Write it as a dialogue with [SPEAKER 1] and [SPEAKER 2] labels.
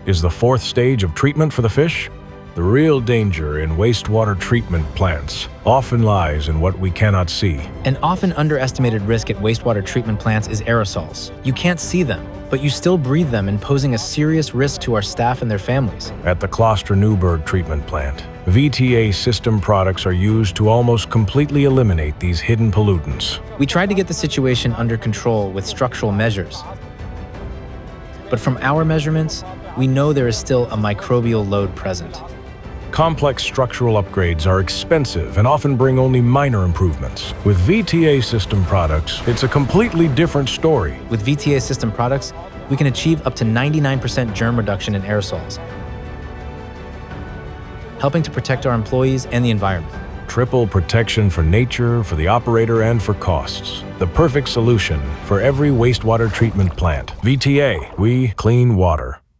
[SPEAKER 1] is the fourth stage of treatment for the fish. The real danger in wastewater treatment plants often lies in what we cannot see.
[SPEAKER 2] An often underestimated risk at wastewater treatment plants is aerosols. You can't see them, but you still breathe them, posing a serious risk to our staff and their families.
[SPEAKER 1] At the Klosterneuburg treatment plant, VTA System Products are used to almost completely eliminate these hidden pollutants.
[SPEAKER 2] We tried to get the situation under control with structural measures. But from our measurements, we know there is still a microbial load present.
[SPEAKER 1] Complex structural upgrades are expensive and often bring only minor improvements. With VTA System Products, it's a completely different story.
[SPEAKER 2] With VTA System Products, we can achieve up to 99% germ reduction in aerosols, helping to protect our employees and the environment.
[SPEAKER 1] Triple protection for nature, for the operator, and for costs. The perfect solution for every wastewater treatment plant. VTA, we clean water.